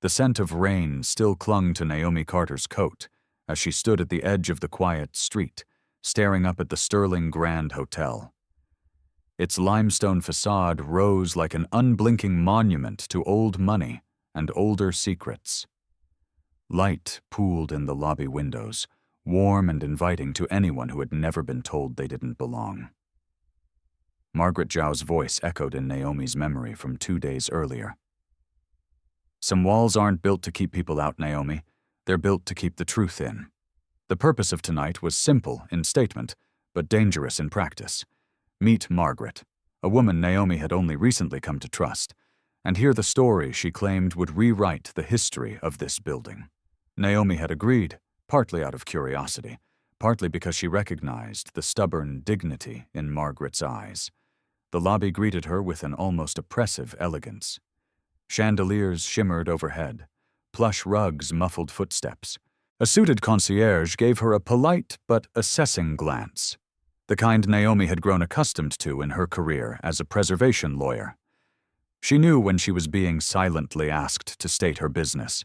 The scent of rain still clung to Naomi Carter's coat as she stood at the edge of the quiet street, staring up at the Sterling Grand Hotel. Its limestone facade rose like an unblinking monument to old money and older secrets. Light pooled in the lobby windows, warm and inviting to anyone who had never been told they didn't belong. Margaret Zhao's voice echoed in Naomi's memory from 2 days earlier. Some walls aren't built to keep people out, Naomi. They're built to keep the truth in. The purpose of tonight was simple in statement, but dangerous in practice. Meet Margaret, a woman Naomi had only recently come to trust, and hear the story she claimed would rewrite the history of this building. Naomi had agreed, partly out of curiosity, partly because she recognized the stubborn dignity in Margaret's eyes. The lobby greeted her with an almost oppressive elegance. Chandeliers shimmered overhead. Plush rugs muffled footsteps. A suited concierge gave her a polite but assessing glance, the kind Naomi had grown accustomed to in her career as a preservation lawyer. She knew when she was being silently asked to state her business.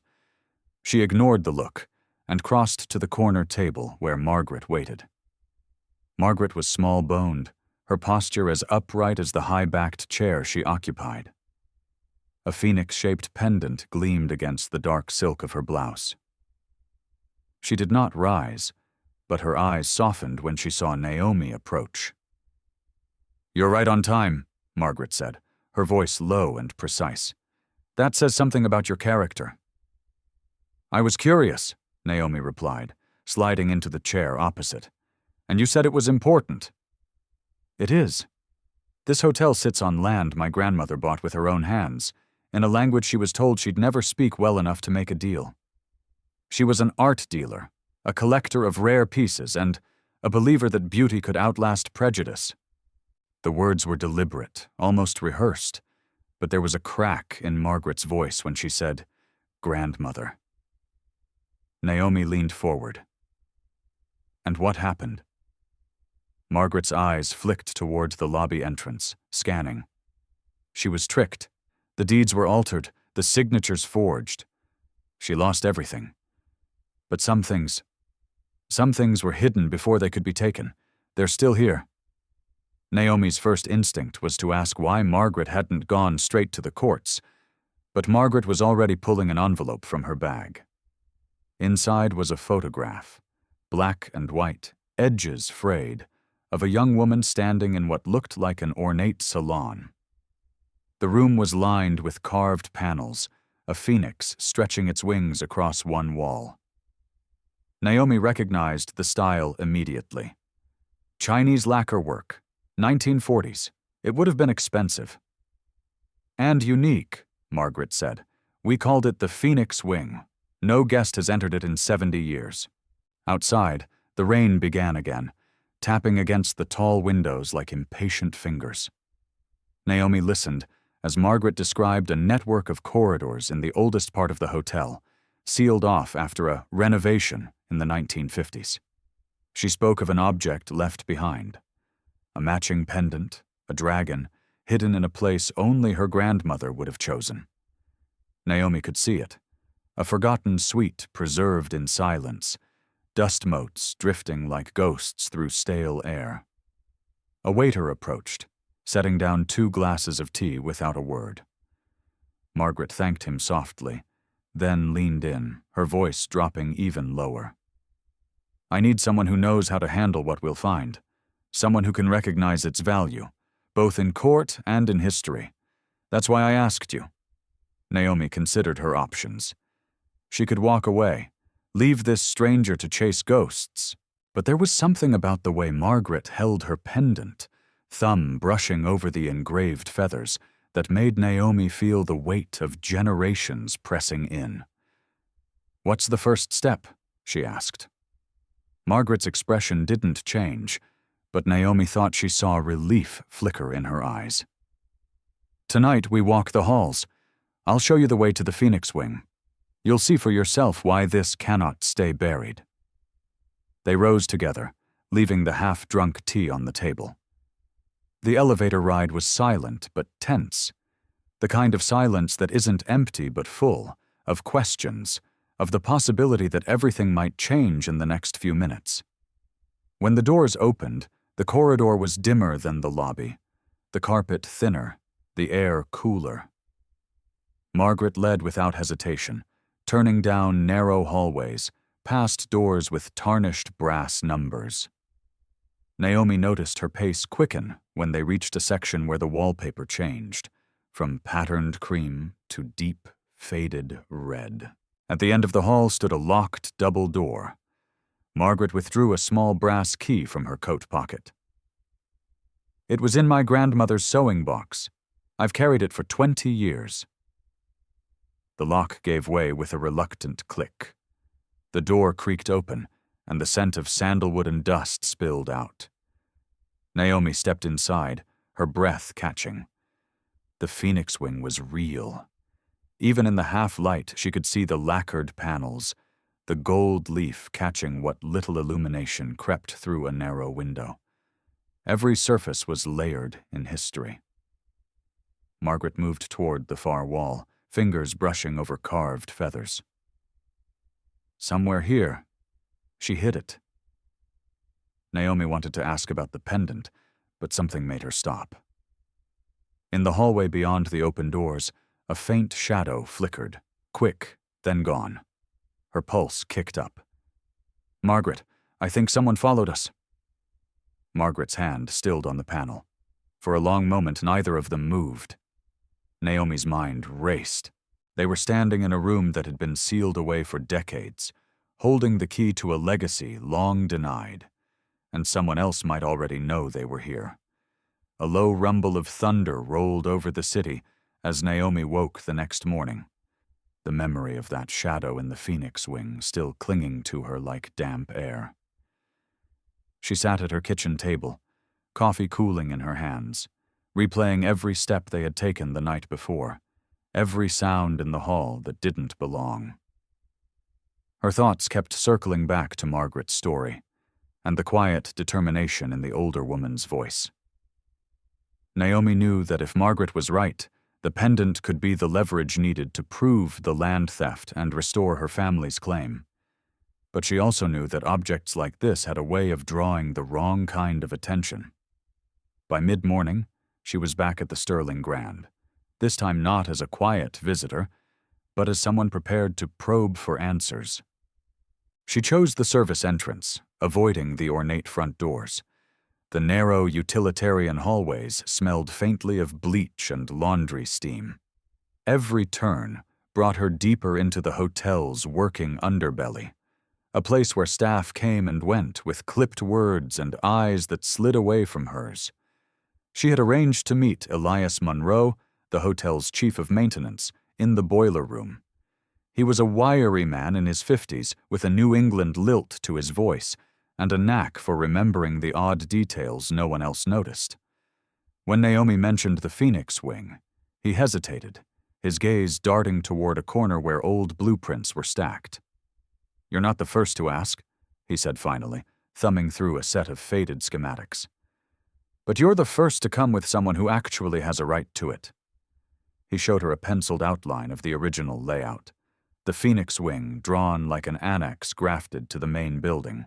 She ignored the look and crossed to the corner table where Margaret waited. Margaret was small-boned, her posture as upright as the high-backed chair she occupied. A phoenix-shaped pendant gleamed against the dark silk of her blouse. She did not rise, but her eyes softened when she saw Naomi approach. "You're right on time," Margaret said, her voice low and precise. "That says something about your character." "I was curious," Naomi replied, sliding into the chair opposite. "And you said it was important." "It is. This hotel sits on land my grandmother bought with her own hands, in a language she was told she'd never speak well enough to make a deal. She was an art dealer, a collector of rare pieces, and a believer that beauty could outlast prejudice." The words were deliberate, almost rehearsed, but there was a crack in Margaret's voice when she said, "Grandmother." Naomi leaned forward. "And what happened?" Margaret's eyes flicked toward the lobby entrance, scanning. She was tricked. The deeds were altered, the signatures forged. She lost everything. But some things were hidden before they could be taken. They're still here. Naomi's first instinct was to ask why Margaret hadn't gone straight to the courts, but Margaret was already pulling an envelope from her bag. Inside was a photograph, black and white, edges frayed, of a young woman standing in what looked like an ornate salon. The room was lined with carved panels, a phoenix stretching its wings across one wall. Naomi recognized the style immediately. Chinese lacquer work, 1940s. It would have been expensive. "And unique," Margaret said. "We called it the Phoenix Wing. No guest has entered it in 70 years. Outside, the rain began again, tapping against the tall windows like impatient fingers. Naomi listened as Margaret described a network of corridors in the oldest part of the hotel, sealed off after a renovation in the 1950s. She spoke of an object left behind, a matching pendant, a dragon, hidden in a place only her grandmother would have chosen. Naomi could see it, a forgotten suite preserved in silence, dust motes drifting like ghosts through stale air. A waiter approached, setting down 2 glasses of tea without a word. Margaret thanked him softly, then leaned in, her voice dropping even lower. "I need someone who knows how to handle what we'll find, someone who can recognize its value, both in court and in history. That's why I asked you." Naomi considered her options. She could walk away, leave this stranger to chase ghosts, but there was something about the way Margaret held her pendant, thumb brushing over the engraved feathers, that made Naomi feel the weight of generations pressing in. "What's the first step?" she asked. Margaret's expression didn't change, but Naomi thought she saw relief flicker in her eyes. "Tonight we walk the halls. I'll show you the way to the Phoenix Wing. You'll see for yourself why this cannot stay buried." They rose together, leaving the half-drunk tea on the table. The elevator ride was silent but tense, the kind of silence that isn't empty but full, of questions, of the possibility that everything might change in the next few minutes. When the doors opened, the corridor was dimmer than the lobby, the carpet thinner, the air cooler. Margaret led without hesitation, turning down narrow hallways, past doors with tarnished brass numbers. Naomi noticed her pace quicken when they reached a section where the wallpaper changed, from patterned cream to deep, faded red. At the end of the hall stood a locked double door. Margaret withdrew a small brass key from her coat pocket. "It was in my grandmother's sewing box. I've carried it for 20 years. The lock gave way with a reluctant click. The door creaked open, and the scent of sandalwood and dust spilled out. Naomi stepped inside, her breath catching. The phoenix wing was real. Even in the half-light, she could see the lacquered panels, the gold leaf catching what little illumination crept through a narrow window. Every surface was layered in history. Margaret moved toward the far wall, fingers brushing over carved feathers. Somewhere here. She hid it. Naomi wanted to ask about the pendant, but something made her stop. In the hallway beyond the open doors, a faint shadow flickered, quick, then gone. Her pulse kicked up. "Margaret, I think someone followed us." Margaret's hand stilled on the panel. For a long moment, neither of them moved. Naomi's mind raced. They were standing in a room that had been sealed away for decades, holding the key to a legacy long denied, and someone else might already know they were here. A low rumble of thunder rolled over the city as Naomi woke the next morning, the memory of that shadow in the phoenix wing still clinging to her like damp air. She sat at her kitchen table, coffee cooling in her hands, replaying every step they had taken the night before, every sound in the hall that didn't belong. Her thoughts kept circling back to Margaret's story, and the quiet determination in the older woman's voice. Naomi knew that if Margaret was right, the pendant could be the leverage needed to prove the land theft and restore her family's claim. But she also knew that objects like this had a way of drawing the wrong kind of attention. By mid-morning, she was back at the Sterling Grand, this time not as a quiet visitor, but as someone prepared to probe for answers. She chose the service entrance, avoiding the ornate front doors. The narrow, utilitarian hallways smelled faintly of bleach and laundry steam. Every turn brought her deeper into the hotel's working underbelly, a place where staff came and went with clipped words and eyes that slid away from hers. She had arranged to meet Elias Monroe, the hotel's chief of maintenance, in the boiler room. He was a wiry man in his 50s with a New England lilt to his voice and a knack for remembering the odd details no one else noticed. When Naomi mentioned the Phoenix Wing, he hesitated, his gaze darting toward a corner where old blueprints were stacked. "You're not the first to ask," he said finally, thumbing through a set of faded schematics. "But you're the first to come with someone who actually has a right to it." He showed her a penciled outline of the original layout, the Phoenix Wing drawn like an annex grafted to the main building.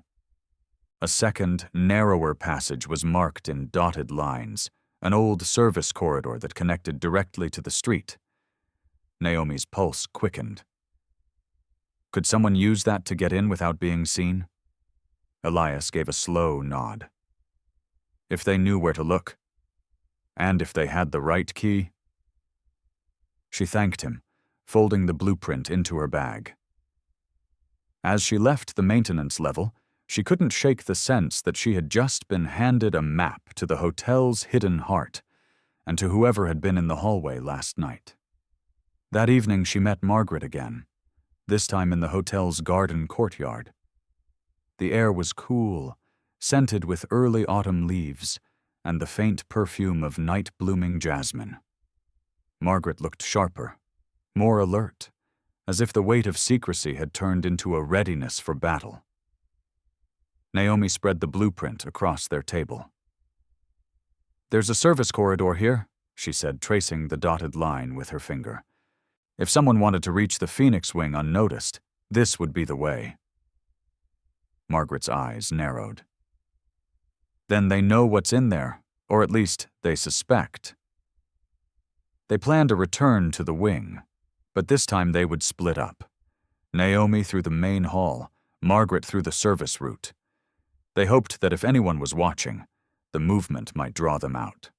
A second, narrower passage was marked in dotted lines, an old service corridor that connected directly to the street. Naomi's pulse quickened. Could someone use that to get in without being seen? Elias gave a slow nod. If they knew where to look, and if they had the right key. She thanked him, folding the blueprint into her bag. As she left the maintenance level, she couldn't shake the sense that she had just been handed a map to the hotel's hidden heart, and to whoever had been in the hallway last night. That evening she met Margaret again, this time in the hotel's garden courtyard. The air was cool, scented with early autumn leaves and the faint perfume of night-blooming jasmine. Margaret looked sharper, more alert, as if the weight of secrecy had turned into a readiness for battle. Naomi spread the blueprint across their table. "There's a service corridor here," she said, tracing the dotted line with her finger. If someone wanted to reach the Phoenix Wing unnoticed, this would be the way. Margaret's eyes narrowed. Then they know what's in there, or at least they suspect. They planned a return to the wing, but this time they would split up. Naomi through the main hall, Margaret through the service route. They hoped that if anyone was watching, the movement might draw them out.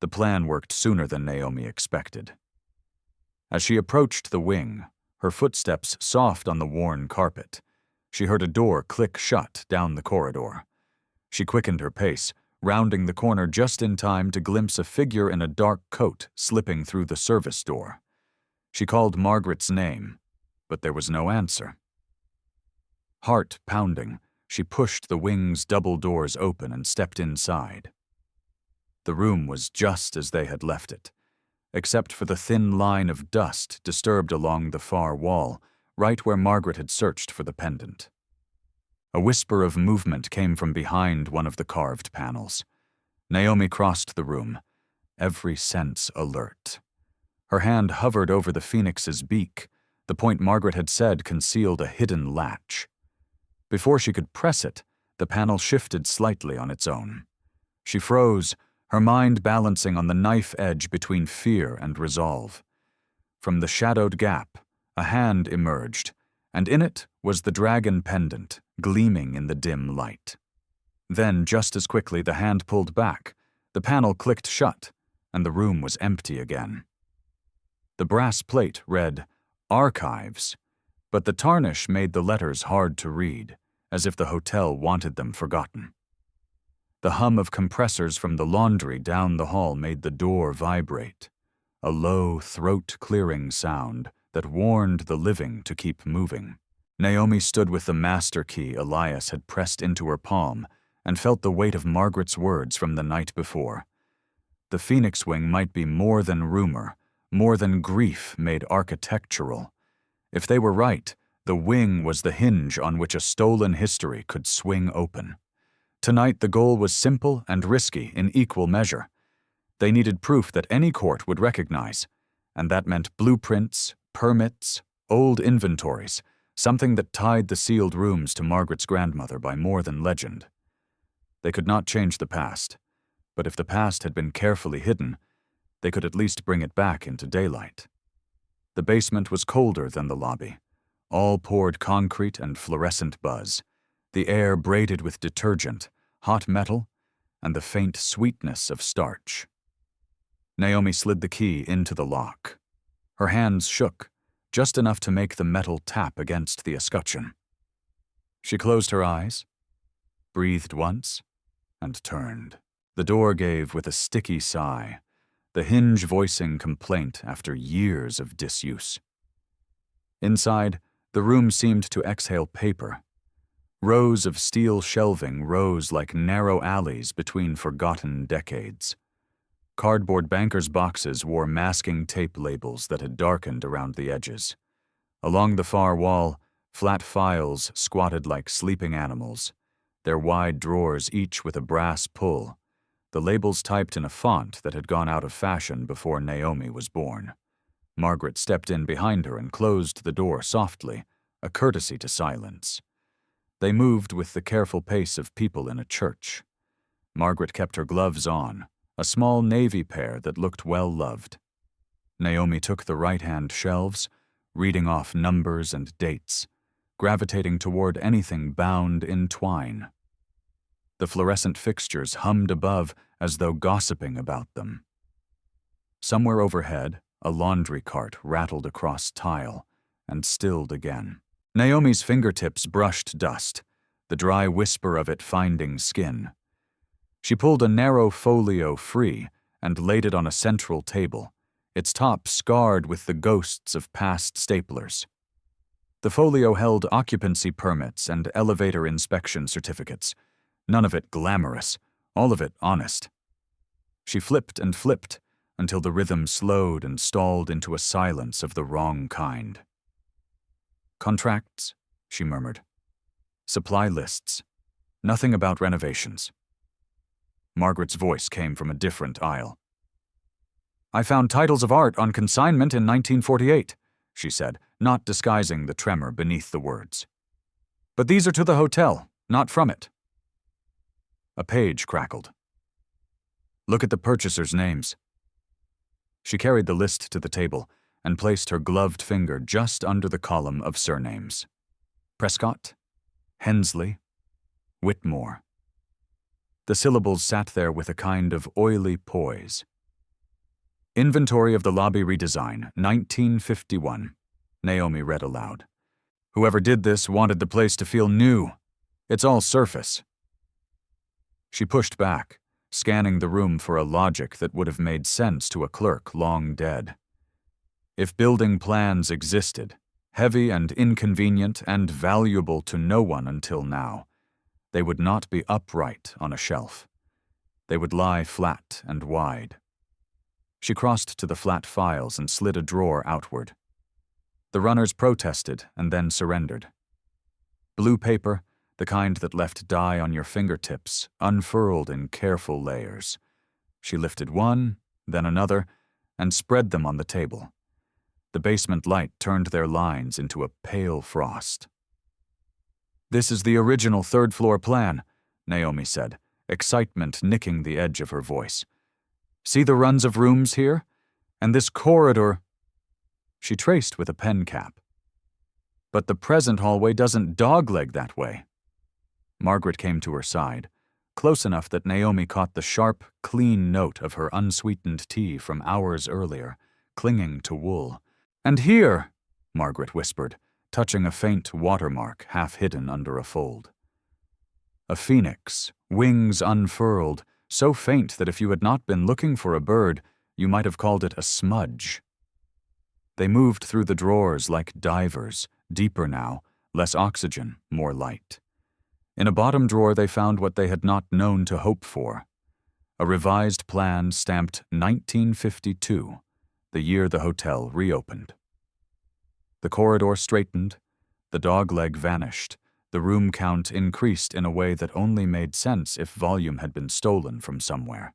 The plan worked sooner than Naomi expected. As she approached the wing, her footsteps soft on the worn carpet, she heard a door click shut down the corridor. She quickened her pace, rounding the corner just in time to glimpse a figure in a dark coat slipping through the service door. She called Margaret's name, but there was no answer. Heart pounding, she pushed the wing's double doors open and stepped inside. The room was just as they had left it, except for the thin line of dust disturbed along the far wall, right where Margaret had searched for the pendant. A whisper of movement came from behind one of the carved panels. Naomi crossed the room, every sense alert. Her hand hovered over the phoenix's beak, the point Margaret had said concealed a hidden latch. Before she could press it, the panel shifted slightly on its own. She froze, her mind balancing on the knife edge between fear and resolve. From the shadowed gap, a hand emerged, and in it was the dragon pendant, gleaming in the dim light. Then, just as quickly, the hand pulled back, the panel clicked shut, and the room was empty again. The brass plate read, "Archives," but the tarnish made the letters hard to read, as if the hotel wanted them forgotten. The hum of compressors from the laundry down the hall made the door vibrate, a low, throat-clearing sound that warned the living to keep moving. Naomi stood with the master key Elias had pressed into her palm and felt the weight of Margaret's words from the night before. The Phoenix Wing might be more than rumor, more than grief made architectural. If they were right, the wing was the hinge on which a stolen history could swing open. Tonight the goal was simple and risky in equal measure. They needed proof that any court would recognize, and that meant blueprints, permits, old inventories, something that tied the sealed rooms to Margaret's grandmother by more than legend. They could not change the past, but if the past had been carefully hidden, they could at least bring it back into daylight. The basement was colder than the lobby, all poured concrete and fluorescent buzz, the air braided with detergent, hot metal, and the faint sweetness of starch. Naomi slid the key into the lock. Her hands shook, just enough to make the metal tap against the escutcheon. She closed her eyes, breathed once, and turned. The door gave with a sticky sigh, the hinge voicing complaint after years of disuse. Inside, the room seemed to exhale paper. Rows of steel shelving rose like narrow alleys between forgotten decades. Cardboard bankers' boxes wore masking tape labels that had darkened around the edges. Along the far wall, flat files squatted like sleeping animals, their wide drawers each with a brass pull, the labels typed in a font that had gone out of fashion before Naomi was born. Margaret stepped in behind her and closed the door softly, a courtesy to silence. They moved with the careful pace of people in a church. Margaret kept her gloves on, a small navy pair that looked well-loved. Naomi took the right-hand shelves, reading off numbers and dates, gravitating toward anything bound in twine. The fluorescent fixtures hummed above as though gossiping about them. Somewhere overhead, a laundry cart rattled across tile and stilled again. Naomi's fingertips brushed dust, the dry whisper of it finding skin. She pulled a narrow folio free and laid it on a central table, its top scarred with the ghosts of past staplers. The folio held occupancy permits and elevator inspection certificates, none of it glamorous, all of it honest. She flipped and flipped until the rhythm slowed and stalled into a silence of the wrong kind. "Contracts," she murmured. "Supply lists. Nothing about renovations." Margaret's voice came from a different aisle. I found titles of art on consignment in 1948, she said, not disguising the tremor beneath the words. But these are to the hotel, not from it. A page crackled. Look at the purchasers' names. She carried the list to the table and placed her gloved finger just under the column of surnames. Prescott, Hensley, Whitmore. The syllables sat there with a kind of oily poise. Inventory of the lobby redesign, 1951, Naomi read aloud. Whoever did this wanted the place to feel new. It's all surface. She pushed back, scanning the room for a logic that would have made sense to a clerk long dead. If building plans existed, heavy and inconvenient and valuable to no one until now, they would not be upright on a shelf. They would lie flat and wide. She crossed to the flat files and slid a drawer outward. The runners protested and then surrendered. Blue paper, the kind that left dye on your fingertips, unfurled in careful layers. She lifted one, then another, and spread them on the table. The basement light turned their lines into a pale frost. This is the original third-floor plan, Naomi said, excitement nicking the edge of her voice. See the runs of rooms here? And this corridor... She traced with a pen cap. But the present hallway doesn't dogleg that way. Margaret came to her side, close enough that Naomi caught the sharp, clean note of her unsweetened tea from hours earlier, clinging to wool. And here, Margaret whispered, touching a faint watermark half hidden under a fold. A phoenix, wings unfurled, so faint that if you had not been looking for a bird, you might have called it a smudge. They moved through the drawers like divers, deeper now, less oxygen, more light. In a bottom drawer they found what they had not known to hope for. A revised plan stamped 1952, the year the hotel reopened. The corridor straightened, the dogleg vanished, the room count increased in a way that only made sense if volume had been stolen from somewhere.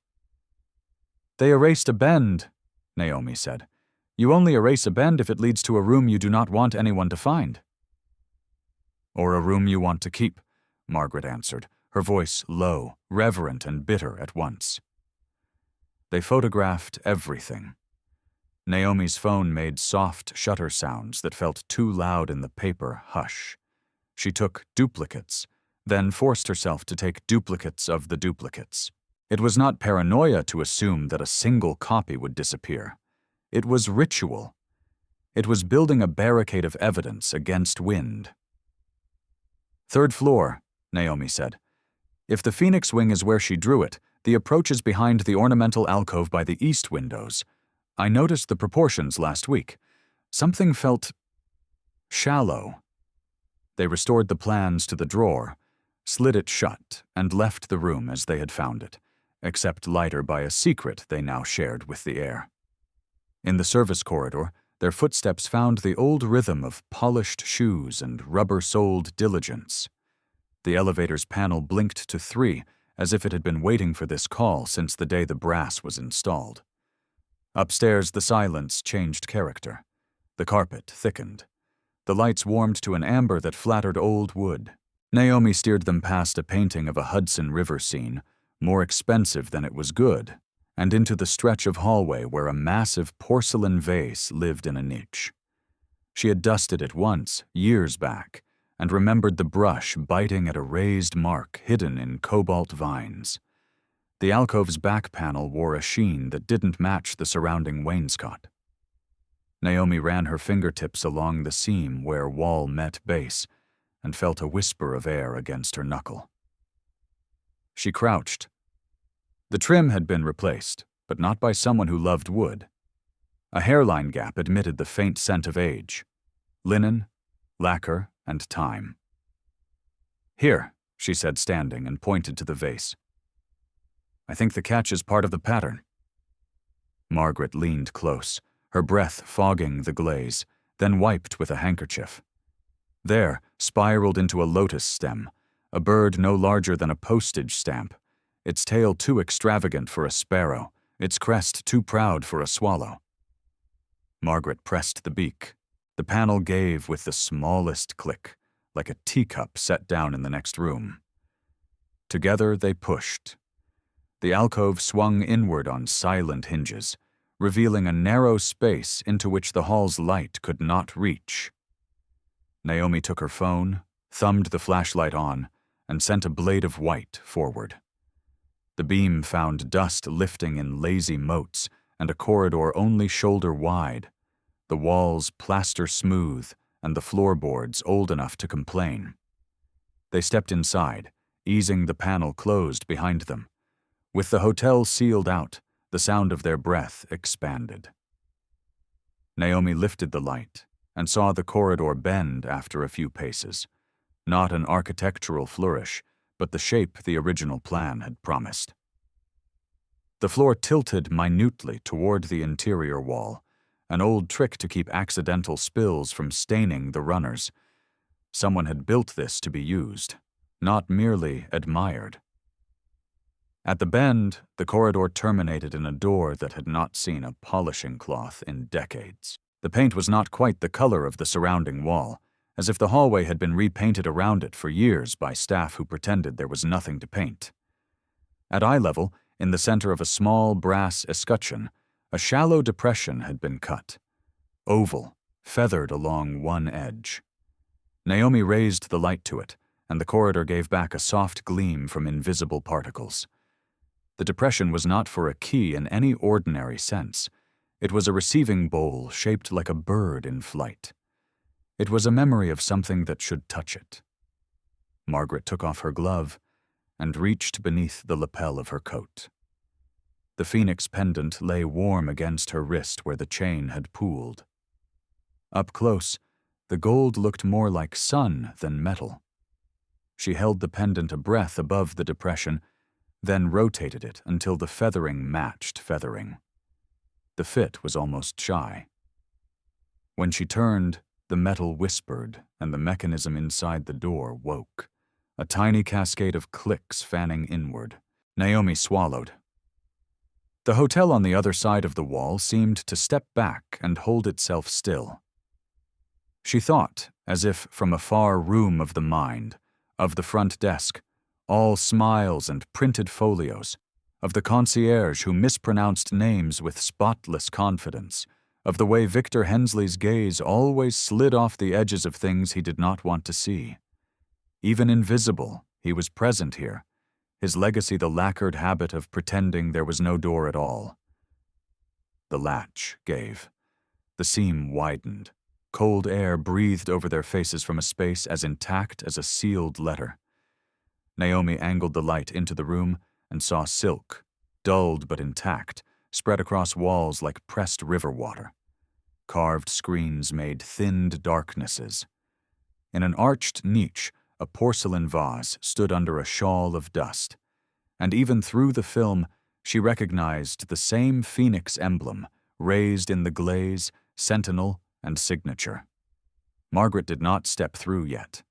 They erased a bend, Naomi said. You only erase a bend if it leads to a room you do not want anyone to find. Or a room you want to keep, Margaret answered, her voice low, reverent and bitter at once. They photographed everything. Naomi's phone made soft shutter sounds that felt too loud in the paper hush. She took duplicates, then forced herself to take duplicates of the duplicates. It was not paranoia to assume that a single copy would disappear. It was ritual. It was building a barricade of evidence against wind. Third floor, Naomi said. If the Phoenix wing is where she drew it, the approach is behind the ornamental alcove by the east windows. I noticed the proportions last week. Something felt shallow. They restored the plans to the drawer, slid it shut, and left the room as they had found it, except lighter by a secret they now shared with the air. In the service corridor, their footsteps found the old rhythm of polished shoes and rubber-soled diligence. The elevator's panel blinked to 3, as if it had been waiting for this call since the day the brass was installed. Upstairs, the silence changed character. The carpet thickened. The lights warmed to an amber that flattered old wood. Naomi steered them past a painting of a Hudson River scene, more expensive than it was good, and into the stretch of hallway where a massive porcelain vase lived in a niche. She had dusted it once, years back, and remembered the brush biting at a raised mark hidden in cobalt vines. The alcove's back panel wore a sheen that didn't match the surrounding wainscot. Naomi ran her fingertips along the seam where wall met base and felt a whisper of air against her knuckle. She crouched. The trim had been replaced, but not by someone who loved wood. A hairline gap admitted the faint scent of age. Linen, lacquer, and time. Here, she said, standing, and pointed to the vase. I think the catch is part of the pattern. Margaret leaned close, her breath fogging the glaze, then wiped with a handkerchief. There, spiraled into a lotus stem, a bird no larger than a postage stamp, its tail too extravagant for a sparrow, its crest too proud for a swallow. Margaret pressed the beak. The panel gave with the smallest click, like a teacup set down in the next room. Together they pushed. The alcove swung inward on silent hinges, revealing a narrow space into which the hall's light could not reach. Naomi took her phone, thumbed the flashlight on, and sent a blade of white forward. The beam found dust lifting in lazy motes and a corridor only shoulder wide, the walls plaster smooth and the floorboards old enough to complain. They stepped inside, easing the panel closed behind them. With the hotel sealed out, the sound of their breath expanded. Naomi lifted the light and saw the corridor bend after a few paces, not an architectural flourish, but the shape the original plan had promised. The floor tilted minutely toward the interior wall, an old trick to keep accidental spills from staining the runners. Someone had built this to be used, not merely admired. At the bend, the corridor terminated in a door that had not seen a polishing cloth in decades. The paint was not quite the color of the surrounding wall, as if the hallway had been repainted around it for years by staff who pretended there was nothing to paint. At eye level, in the center of a small brass escutcheon, a shallow depression had been cut, oval, feathered along one edge. Naomi raised the light to it, and the corridor gave back a soft gleam from invisible particles. The depression was not for a key in any ordinary sense. It was a receiving bowl shaped like a bird in flight. It was a memory of something that should touch it. Margaret took off her glove and reached beneath the lapel of her coat. The phoenix pendant lay warm against her wrist where the chain had pooled. Up close, the gold looked more like sun than metal. She held the pendant a breath above the depression, then rotated it until the feathering matched feathering. The fit was almost shy. When she turned, the metal whispered and the mechanism inside the door woke, a tiny cascade of clicks fanning inward. Naomi swallowed. The hotel on the other side of the wall seemed to step back and hold itself still. She thought, as if from a far room of the mind, of the front desk, all smiles and printed folios, of the concierge who mispronounced names with spotless confidence, of the way Victor Hensley's gaze always slid off the edges of things he did not want to see. Even invisible, he was present here, his legacy the lacquered habit of pretending there was no door at all. The latch gave. The seam widened. Cold air breathed over their faces from a space as intact as a sealed letter. Naomi angled the light into the room and saw silk, dulled but intact, spread across walls like pressed river water. Carved screens made thinned darknesses. In an arched niche, a porcelain vase stood under a shawl of dust, and even through the film, she recognized the same phoenix emblem raised in the glaze, sentinel, and signature. Margaret did not step through yet.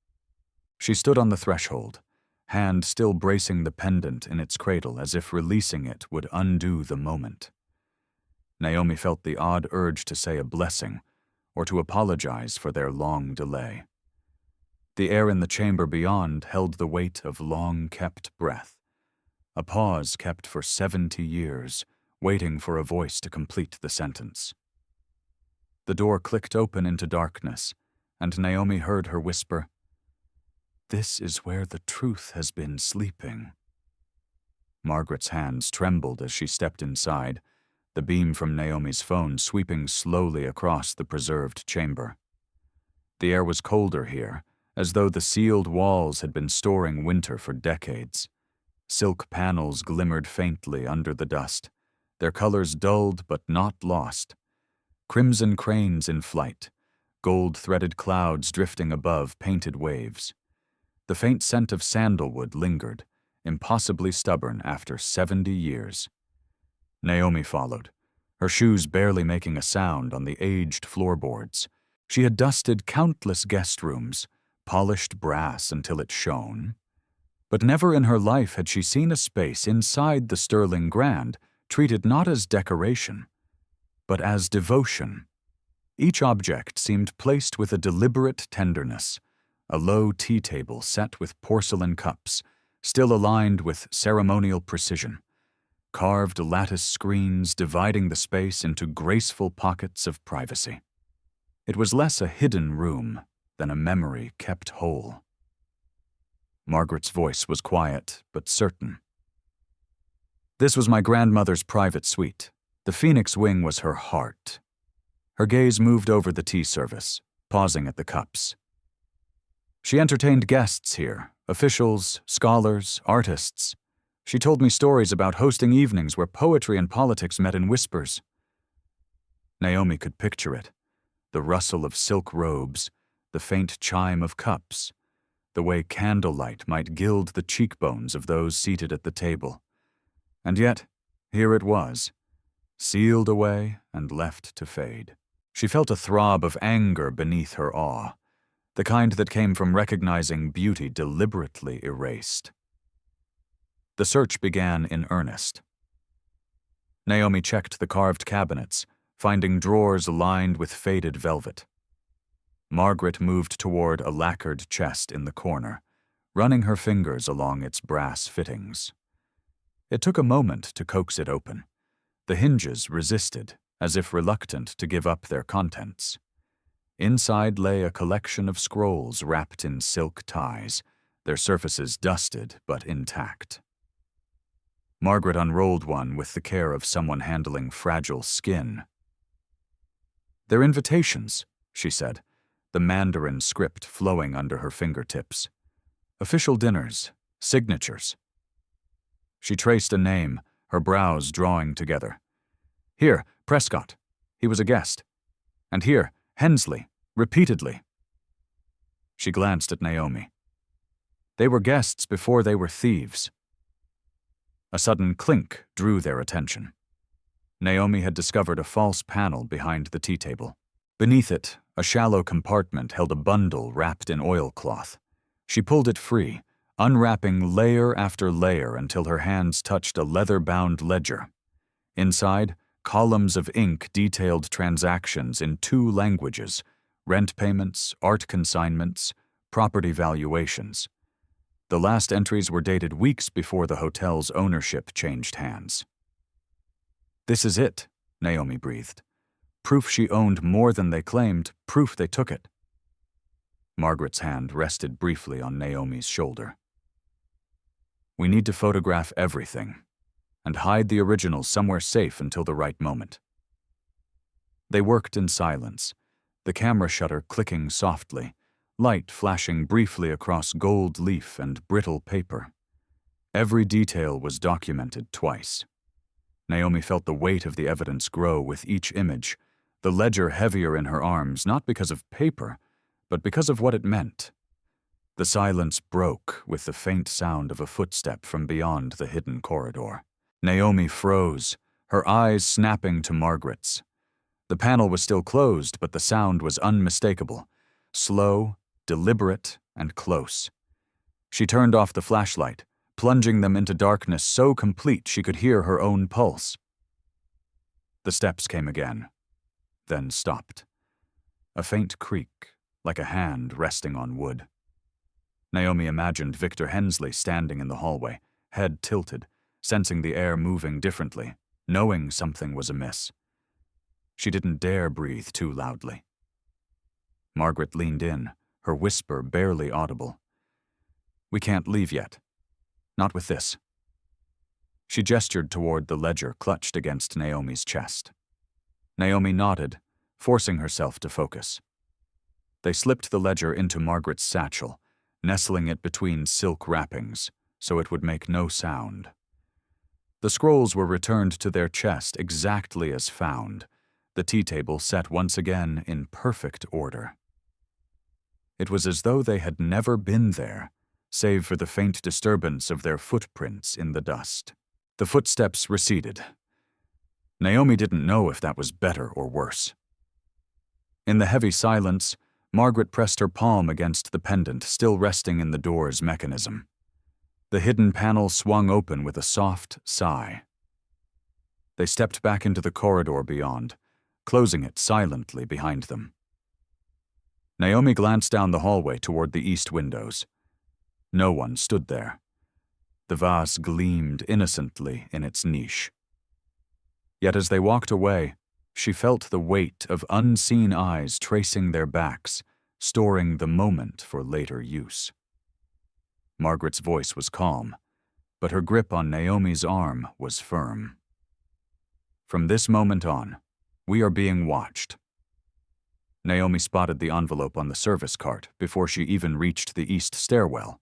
She stood on the threshold, hand still bracing the pendant in its cradle as if releasing it would undo the moment. Naomi felt the odd urge to say a blessing or to apologize for their long delay. The air in the chamber beyond held the weight of long-kept breath, a pause kept for 70 years, waiting for a voice to complete the sentence. The door clicked open into darkness, and Naomi heard her whisper, "This is where the truth has been sleeping." Margaret's hands trembled as she stepped inside, the beam from Naomi's phone sweeping slowly across the preserved chamber. The air was colder here, as though the sealed walls had been storing winter for decades. Silk panels glimmered faintly under the dust, their colors dulled but not lost. Crimson cranes in flight, gold-threaded clouds drifting above painted waves. The faint scent of sandalwood lingered, impossibly stubborn after 70 years. Naomi followed, her shoes barely making a sound on the aged floorboards. She had dusted countless guest rooms, polished brass until it shone. But never in her life had she seen a space inside the sterling grand treated not as decoration, but as devotion. Each object seemed placed with a deliberate tenderness, a low tea table set with porcelain cups, still aligned with ceremonial precision, carved lattice screens dividing the space into graceful pockets of privacy. It was less a hidden room than a memory kept whole. Margaret's voice was quiet but certain. This was my grandmother's private suite. The Phoenix wing was her heart. Her gaze moved over the tea service, pausing at the cups. She entertained guests here, officials, scholars, artists. She told me stories about hosting evenings where poetry and politics met in whispers. Naomi could picture it. The rustle of silk robes, the faint chime of cups, the way candlelight might gild the cheekbones of those seated at the table. And yet, here it was, sealed away and left to fade. She felt a throb of anger beneath her awe, the kind that came from recognizing beauty deliberately erased. The search began in earnest. Naomi checked the carved cabinets, finding drawers lined with faded velvet. Margaret moved toward a lacquered chest in the corner, running her fingers along its brass fittings. It took a moment to coax it open. The hinges resisted, as if reluctant to give up their contents. Inside lay a collection of scrolls wrapped in silk ties, their surfaces dusted but intact. Margaret unrolled one with the care of someone handling fragile skin. "They're invitations," she said, the Mandarin script flowing under her fingertips. "Official dinners, signatures." She traced a name, her brows drawing together. "Here, Prescott. He was a guest. And here, Hensley, repeatedly." She glanced at Naomi. "They were guests before they were thieves." A sudden clink drew their attention. Naomi had discovered a false panel behind the tea table. Beneath it, a shallow compartment held a bundle wrapped in oilcloth. She pulled it free, unwrapping layer after layer until her hands touched a leather-bound ledger. Inside, columns of ink detailed transactions in 2 languages: rent payments, art consignments, property valuations. The last entries were dated weeks before the hotel's ownership changed hands. "This is it," Naomi breathed. "Proof she owned more than they claimed, proof they took it." Margaret's hand rested briefly on Naomi's shoulder. "We need to photograph everything, and hide the originals somewhere safe until the right moment." They worked in silence, the camera shutter clicking softly, light flashing briefly across gold leaf and brittle paper. Every detail was documented twice. Naomi felt the weight of the evidence grow with each image, the ledger heavier in her arms, not because of paper, but because of what it meant. The silence broke with the faint sound of a footstep from beyond the hidden corridor. Naomi froze, her eyes snapping to Margaret's. The panel was still closed, but the sound was unmistakable, slow, deliberate, and close. She turned off the flashlight, plunging them into darkness so complete she could hear her own pulse. The steps came again, then stopped. A faint creak, like a hand resting on wood. Naomi imagined Victor Hensley standing in the hallway, head tilted, sensing the air moving differently, knowing something was amiss. She didn't dare breathe too loudly. Margaret leaned in, her whisper barely audible. "We can't leave yet. Not with this." She gestured toward the ledger clutched against Naomi's chest. Naomi nodded, forcing herself to focus. They slipped the ledger into Margaret's satchel, nestling it between silk wrappings, so it would make no sound. The scrolls were returned to their chest exactly as found, the tea table set once again in perfect order. It was as though they had never been there, save for the faint disturbance of their footprints in the dust. The footsteps receded. Naomi didn't know if that was better or worse. In the heavy silence, Margaret pressed her palm against the pendant still resting in the door's mechanism. The hidden panel swung open with a soft sigh. They stepped back into the corridor beyond, closing it silently behind them. Naomi glanced down the hallway toward the east windows. No one stood there. The vase gleamed innocently in its niche. Yet as they walked away, she felt the weight of unseen eyes tracing their backs, storing the moment for later use. Margaret's voice was calm, but her grip on Naomi's arm was firm. From this moment on, we are being watched. Naomi spotted the envelope on the service cart before she even reached the east stairwell.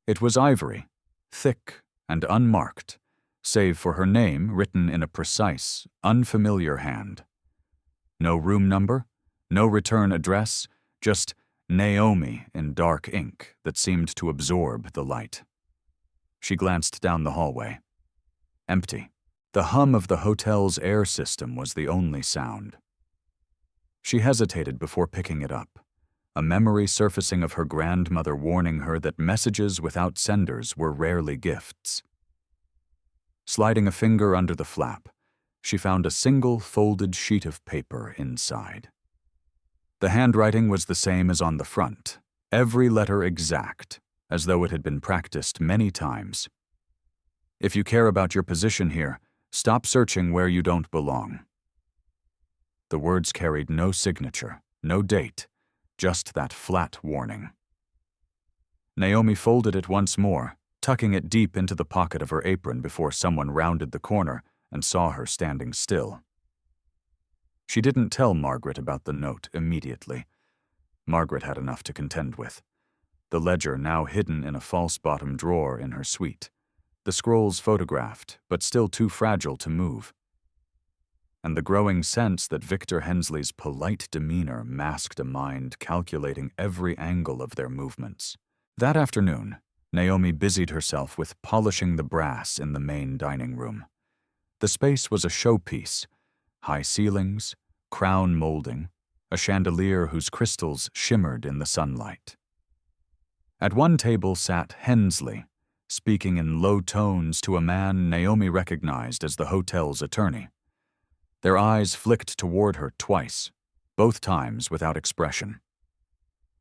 It was ivory, thick and unmarked, save for her name written in a precise, unfamiliar hand. No room number, no return address, just Naomi in dark ink that seemed to absorb the light. She glanced down the hallway. Empty. The hum of the hotel's air system was the only sound. She hesitated before picking it up, a memory surfacing of her grandmother warning her that messages without senders were rarely gifts. Sliding a finger under the flap, she found a single folded sheet of paper inside. The handwriting was the same as on the front, every letter exact, as though it had been practiced many times. If you care about your position here, stop searching where you don't belong. The words carried no signature, no date, just that flat warning. Naomi folded it once more, tucking it deep into the pocket of her apron before someone rounded the corner and saw her standing still. She didn't tell Margaret about the note immediately. Margaret had enough to contend with. The ledger now hidden in a false-bottom drawer in her suite. The scrolls photographed, but still too fragile to move. And the growing sense that Victor Hensley's polite demeanor masked a mind calculating every angle of their movements. That afternoon, Naomi busied herself with polishing the brass in the main dining room. The space was a showpiece: high ceilings, crown molding, a chandelier whose crystals shimmered in the sunlight. At one table sat Hensley, speaking in low tones to a man Naomi recognized as the hotel's attorney. Their eyes flicked toward her twice, both times without expression.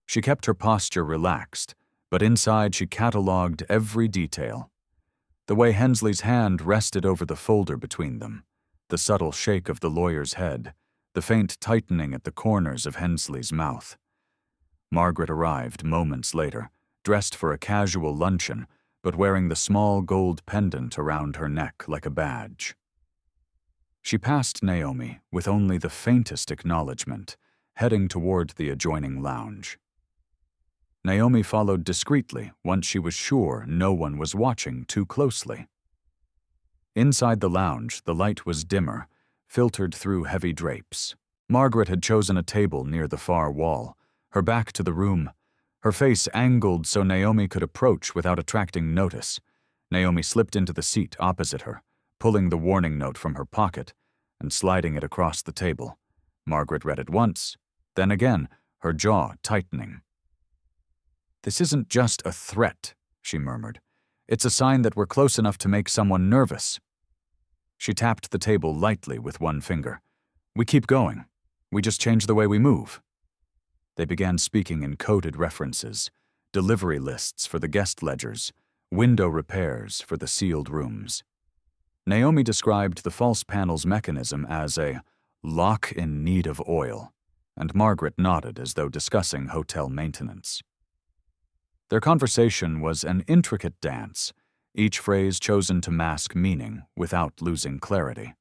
She kept her posture relaxed, but inside she catalogued every detail. The way Hensley's hand rested over the folder between them, the subtle shake of the lawyer's head, the faint tightening at the corners of Hensley's mouth. Margaret arrived moments later, dressed for a casual luncheon, but wearing the small gold pendant around her neck like a badge. She passed Naomi with only the faintest acknowledgement, heading toward the adjoining lounge. Naomi followed discreetly once she was sure no one was watching too closely. Inside the lounge, the light was dimmer, filtered through heavy drapes. Margaret had chosen a table near the far wall, her back to the room, her face angled so Naomi could approach without attracting notice. Naomi slipped into the seat opposite her, pulling the warning note from her pocket and sliding it across the table. Margaret read it once, then again, her jaw tightening. "This isn't just a threat," she murmured. "It's a sign that we're close enough to make someone nervous." She tapped the table lightly with one finger. "We keep going. We just change the way we move." They began speaking in coded references, delivery lists for the guest ledgers, window repairs for the sealed rooms. Naomi described the false panels mechanism as a lock in need of oil, and Margaret nodded as though discussing hotel maintenance. Their conversation was an intricate dance, each phrase chosen to mask meaning without losing clarity.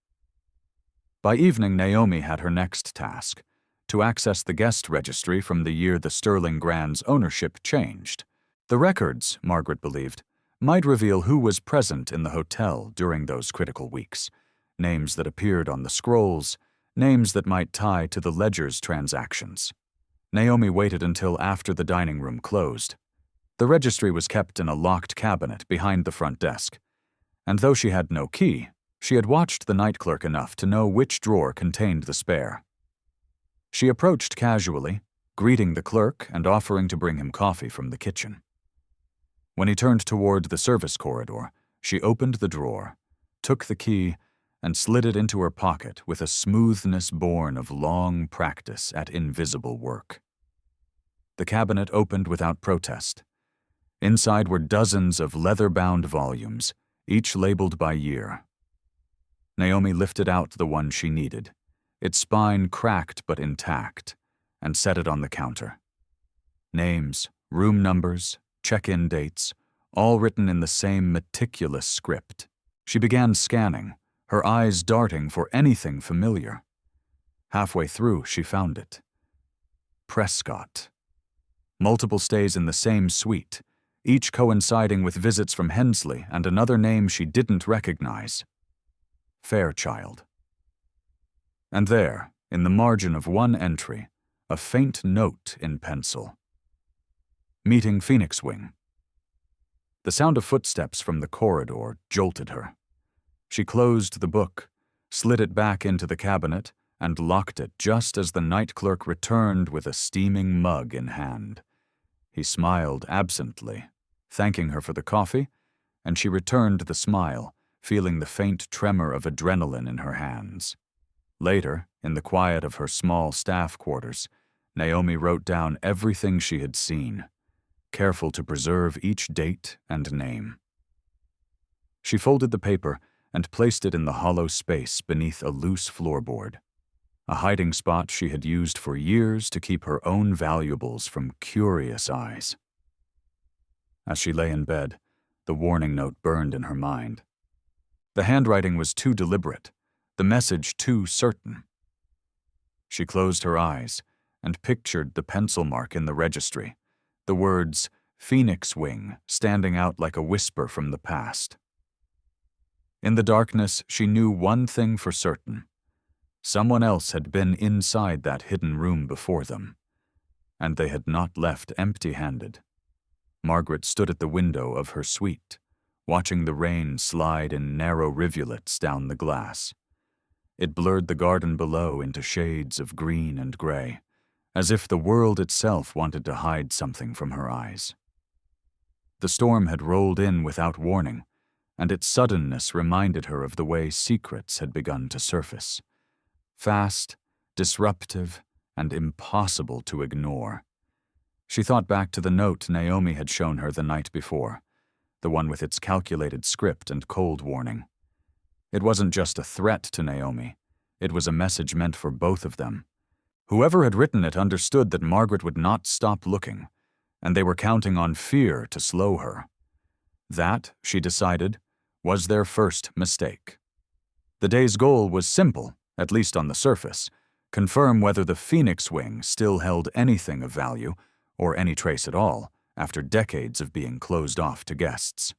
By evening, Naomi had her next task: to access the guest registry from the year the Sterling Grand's ownership changed. The records, Margaret believed, might reveal who was present in the hotel during those critical weeks, names that appeared on the scrolls, names that might tie to the ledger's transactions. Naomi waited until after the dining room closed. The registry was kept in a locked cabinet behind the front desk, and though she had no key, she had watched the night clerk enough to know which drawer contained the spare. She approached casually, greeting the clerk and offering to bring him coffee from the kitchen. When he turned toward the service corridor, she opened the drawer, took the key, and slid it into her pocket with a smoothness born of long practice at invisible work. The cabinet opened without protest. Inside were dozens of leather-bound volumes, each labeled by year. Naomi lifted out the one she needed, its spine cracked but intact, and set it on the counter. Names, room numbers, check-in dates, all written in the same meticulous script. She began scanning, her eyes darting for anything familiar. Halfway through, she found it. Prescott. Multiple stays in the same suite, each coinciding with visits from Hensley and another name she didn't recognize. Fairchild. And there, in the margin of one entry, a faint note in pencil. Meeting Phoenix Wing. The sound of footsteps from the corridor jolted her. She closed the book, slid it back into the cabinet, and locked it just as the night clerk returned with a steaming mug in hand. He smiled absently, thanking her for the coffee, and she returned the smile, feeling the faint tremor of adrenaline in her hands. Later, in the quiet of her small staff quarters, Naomi wrote down everything she had seen, careful to preserve each date and name. She folded the paper and placed it in the hollow space beneath a loose floorboard, a hiding spot she had used for years to keep her own valuables from curious eyes. As she lay in bed, the warning note burned in her mind. The handwriting was too deliberate, the message too certain. She closed her eyes and pictured the pencil mark in the registry, the words Phoenix Wing standing out like a whisper from the past. In the darkness, she knew one thing for certain. Someone else had been inside that hidden room before them, and they had not left empty-handed. Margaret stood at the window of her suite, watching the rain slide in narrow rivulets down the glass. It blurred the garden below into shades of green and gray, as if the world itself wanted to hide something from her eyes. The storm had rolled in without warning, and its suddenness reminded her of the way secrets had begun to surface. Fast, disruptive, and impossible to ignore. She thought back to the note Naomi had shown her the night before, the one with its calculated script and cold warning. It wasn't just a threat to Naomi, it was a message meant for both of them. Whoever had written it understood that Margaret would not stop looking, and they were counting on fear to slow her. That, she decided, was their first mistake. The day's goal was simple, at least on the surface: confirm whether the Phoenix Wing still held anything of value, or any trace at all, after decades of being closed off to guests.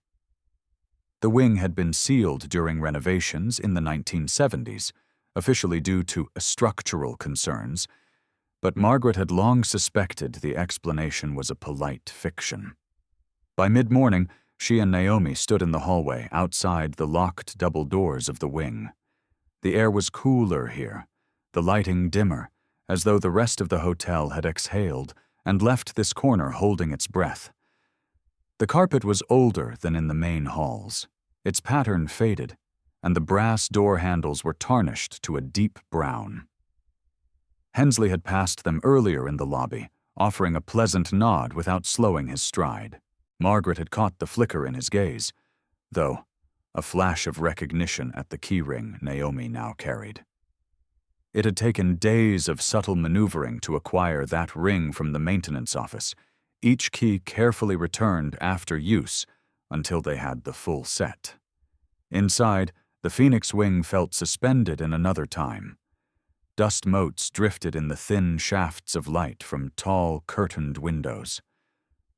The wing had been sealed during renovations in the 1970s, officially due to structural concerns, but Margaret had long suspected the explanation was a polite fiction. By mid-morning, she and Naomi stood in the hallway outside the locked double doors of the wing. The air was cooler here, the lighting dimmer, as though the rest of the hotel had exhaled and left this corner holding its breath. The carpet was older than in the main halls, its pattern faded, and the brass door handles were tarnished to a deep brown. Hensley had passed them earlier in the lobby, offering a pleasant nod without slowing his stride. Margaret had caught the flicker in his gaze, though a flash of recognition at the keyring Naomi now carried. It had taken days of subtle maneuvering to acquire that ring from the maintenance office, each key carefully returned after use until they had the full set. Inside, the Phoenix Wing felt suspended in another time. Dust motes drifted in the thin shafts of light from tall, curtained windows.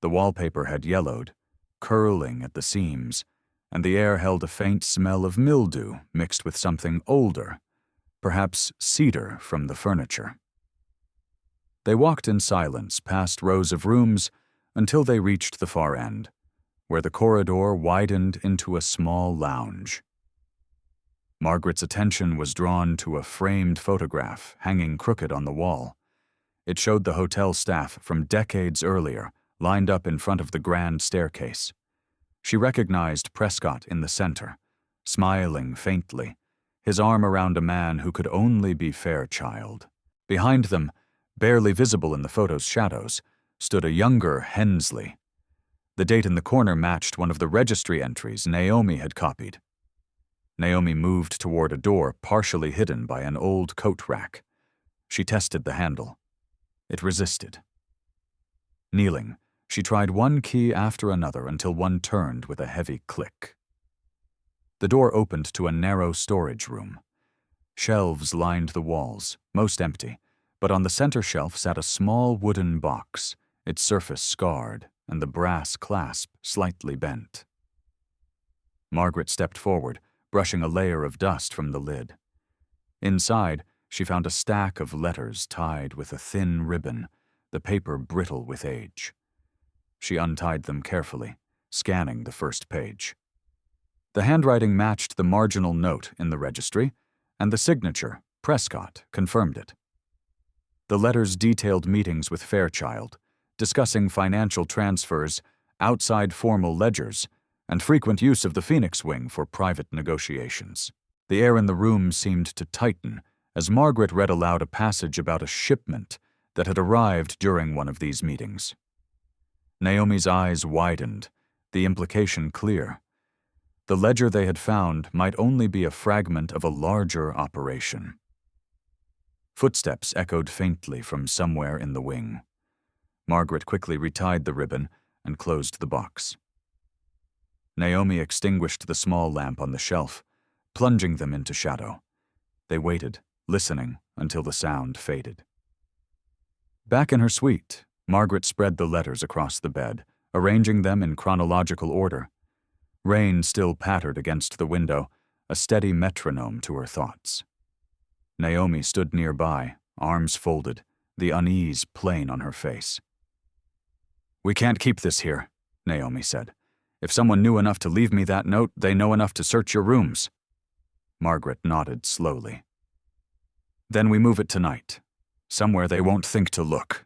The wallpaper had yellowed, curling at the seams, and the air held a faint smell of mildew mixed with something older, perhaps cedar from the furniture. They walked in silence past rows of rooms until they reached the far end, where the corridor widened into a small lounge. Margaret's attention was drawn to a framed photograph hanging crooked on the wall. It showed the hotel staff from decades earlier, lined up in front of the grand staircase. She recognized Prescott in the center, smiling faintly, his arm around a man who could only be Fairchild. Behind them, barely visible in the photo's shadows, stood a younger Hensley. The date in the corner matched one of the registry entries Naomi had copied. Naomi moved toward a door partially hidden by an old coat rack. She tested the handle. It resisted. Kneeling, she tried one key after another until one turned with a heavy click. The door opened to a narrow storage room. Shelves lined the walls, most empty, but on the center shelf sat a small wooden box, its surface scarred and the brass clasp slightly bent. Margaret stepped forward, brushing a layer of dust from the lid. Inside, she found a stack of letters tied with a thin ribbon, the paper brittle with age. She untied them carefully, scanning the first page. The handwriting matched the marginal note in the registry, and the signature, Prescott, confirmed it. The letters detailed meetings with Fairchild, discussing financial transfers, outside formal ledgers, and frequent use of the Phoenix Wing for private negotiations. The air in the room seemed to tighten as Margaret read aloud a passage about a shipment that had arrived during one of these meetings. Naomi's eyes widened, the implication clear. The ledger they had found might only be a fragment of a larger operation. Footsteps echoed faintly from somewhere in the wing. Margaret quickly retied the ribbon and closed the box. Naomi extinguished the small lamp on the shelf, plunging them into shadow. They waited, listening until the sound faded. Back in her suite, Margaret spread the letters across the bed, arranging them in chronological order. Rain still pattered against the window, a steady metronome to her thoughts. Naomi stood nearby, arms folded, the unease plain on her face. "We can't keep this here," Naomi said. "If someone knew enough to leave me that note, they know enough to search your rooms." Margaret nodded slowly. "Then we move it tonight. Somewhere they won't think to look."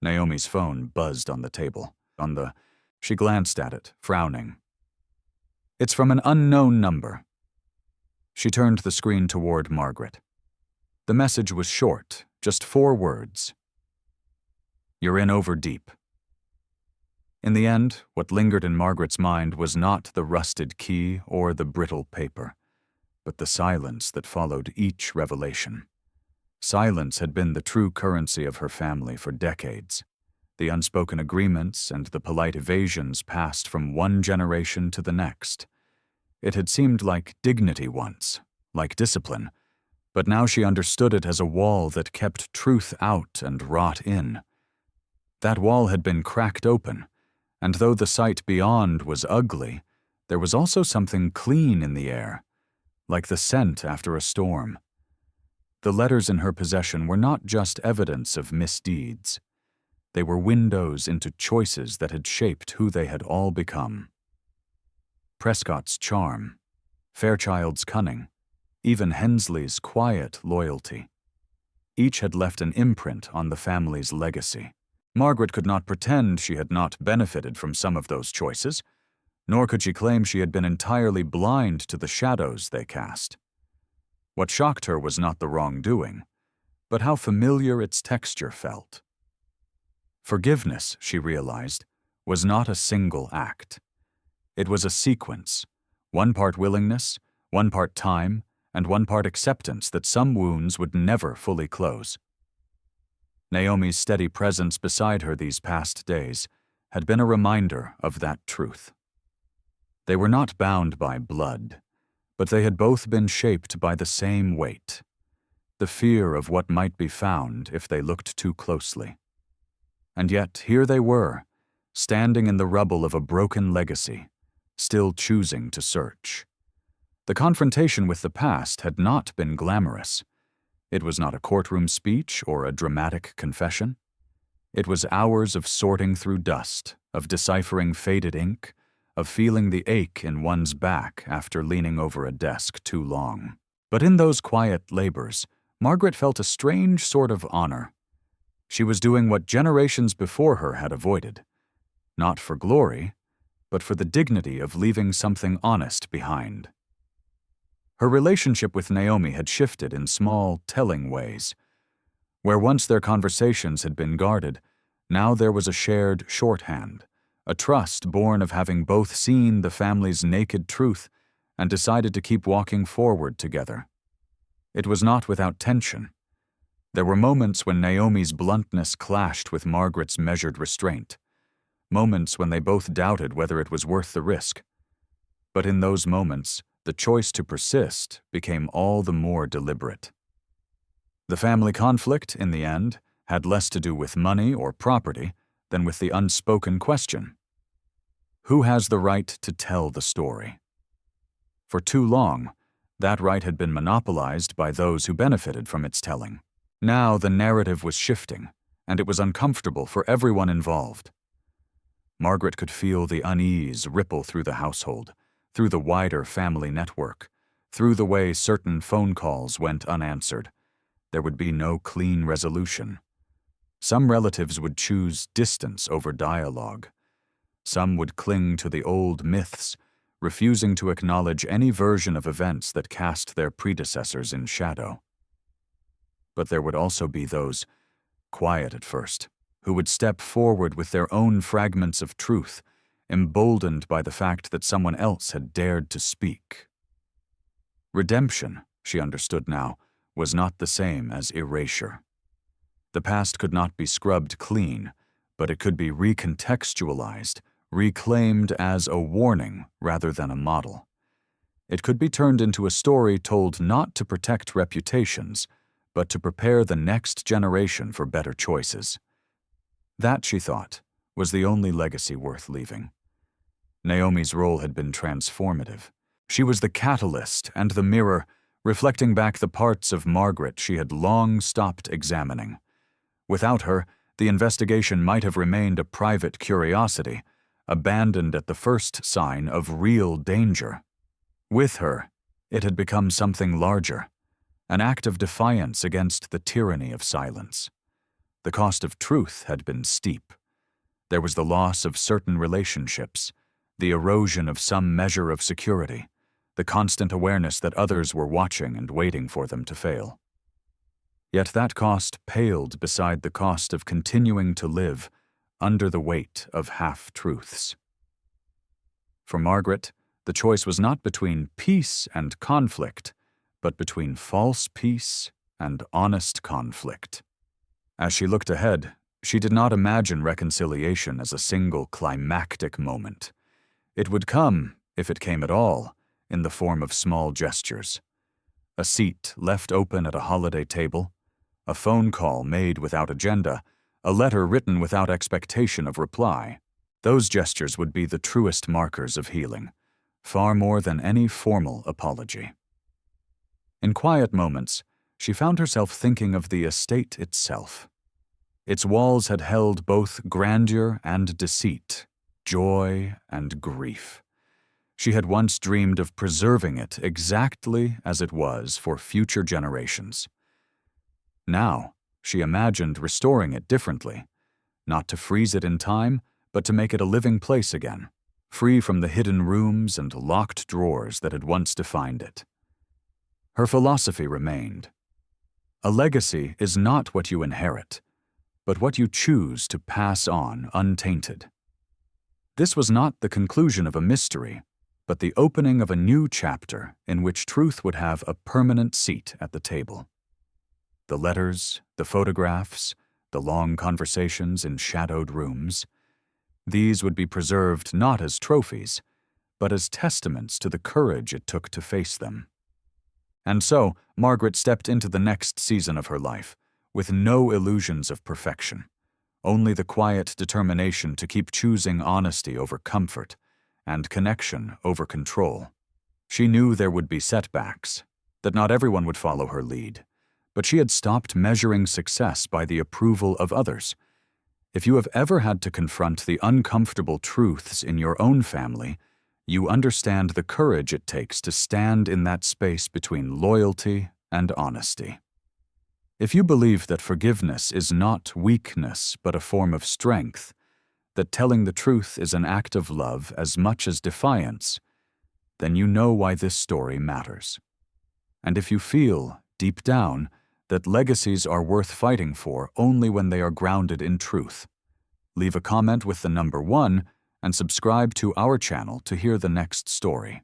Naomi's phone buzzed on the table. She glanced at it, frowning. "It's from an unknown number." She turned the screen toward Margaret. The message was short, just 4 words. "You're in over deep." In the end, what lingered in Margaret's mind was not the rusted key or the brittle paper, but the silence that followed each revelation. Silence had been the true currency of her family for decades. The unspoken agreements and the polite evasions passed from one generation to the next. It had seemed like dignity once, like discipline, but now she understood it as a wall that kept truth out and rot in. That wall had been cracked open, and though the sight beyond was ugly, there was also something clean in the air, like the scent after a storm. The letters in her possession were not just evidence of misdeeds. They were windows into choices that had shaped who they had all become. Prescott's charm, Fairchild's cunning, even Hensley's quiet loyalty. Each had left an imprint on the family's legacy. Margaret could not pretend she had not benefited from some of those choices, nor could she claim she had been entirely blind to the shadows they cast. What shocked her was not the wrongdoing, but how familiar its texture felt. Forgiveness, she realized, was not a single act. It was a sequence, 1 part willingness, 1 part time, and 1 part acceptance that some wounds would never fully close. Naomi's steady presence beside her these past days had been a reminder of that truth. They were not bound by blood, but they had both been shaped by the same weight, the fear of what might be found if they looked too closely. And yet here they were, standing in the rubble of a broken legacy, still choosing to search. The confrontation with the past had not been glamorous. It was not a courtroom speech or a dramatic confession. It was hours of sorting through dust, of deciphering faded ink, of feeling the ache in one's back after leaning over a desk too long. But in those quiet labors, Margaret felt a strange sort of honor. She was doing what generations before her had avoided, not for glory, but for the dignity of leaving something honest behind. Her relationship with Naomi had shifted in small, telling ways. Where once their conversations had been guarded, now there was a shared shorthand, a trust born of having both seen the family's naked truth and decided to keep walking forward together. It was not without tension. There were moments when Naomi's bluntness clashed with Margaret's measured restraint, moments when they both doubted whether it was worth the risk. But in those moments, the choice to persist became all the more deliberate. The family conflict, in the end, had less to do with money or property than with the unspoken question: who has the right to tell the story? For too long, that right had been monopolized by those who benefited from its telling. Now the narrative was shifting, and it was uncomfortable for everyone involved. Margaret could feel the unease ripple through the household, through the wider family network, through the way certain phone calls went unanswered. There would be no clean resolution. Some relatives would choose distance over dialogue. Some would cling to the old myths, refusing to acknowledge any version of events that cast their predecessors in shadow. But there would also be those, quiet at first, who would step forward with their own fragments of truth, emboldened by the fact that someone else had dared to speak. Redemption, she understood now, was not the same as erasure. The past could not be scrubbed clean, but it could be recontextualized, reclaimed as a warning rather than a model. It could be turned into a story told not to protect reputations, but to prepare the next generation for better choices. That, she thought, was the only legacy worth leaving. Naomi's role had been transformative. She was the catalyst and the mirror, reflecting back the parts of Margaret she had long stopped examining. Without her, the investigation might have remained a private curiosity, abandoned at the first sign of real danger. With her, it had become something larger, an act of defiance against the tyranny of silence. The cost of truth had been steep. There was the loss of certain relationships, the erosion of some measure of security, the constant awareness that others were watching and waiting for them to fail. Yet that cost paled beside the cost of continuing to live under the weight of half-truths. For Margaret, the choice was not between peace and conflict, but between false peace and honest conflict. As she looked ahead, she did not imagine reconciliation as a single climactic moment. It would come, if it came at all, in the form of small gestures. A seat left open at a holiday table, a phone call made without agenda, a letter written without expectation of reply. Those gestures would be the truest markers of healing, far more than any formal apology. In quiet moments, she found herself thinking of the estate itself. Its walls had held both grandeur and deceit, joy and grief. She had once dreamed of preserving it exactly as it was for future generations. Now, she imagined restoring it differently, not to freeze it in time, but to make it a living place again, free from the hidden rooms and locked drawers that had once defined it. Her philosophy remained: a legacy is not what you inherit, but what you choose to pass on untainted. This was not the conclusion of a mystery, but the opening of a new chapter in which truth would have a permanent seat at the table. The letters, the photographs, the long conversations in shadowed rooms, these would be preserved not as trophies, but as testaments to the courage it took to face them. And so, Margaret stepped into the next season of her life, with no illusions of perfection, only the quiet determination to keep choosing honesty over comfort and connection over control. She knew there would be setbacks, that not everyone would follow her lead, but she had stopped measuring success by the approval of others. If you have ever had to confront the uncomfortable truths in your own family, you understand the courage it takes to stand in that space between loyalty and honesty. If you believe that forgiveness is not weakness but a form of strength, that telling the truth is an act of love as much as defiance, then you know why this story matters. And if you feel, deep down, that legacies are worth fighting for only when they are grounded in truth, leave a comment with the number 1 and subscribe to our channel to hear the next story.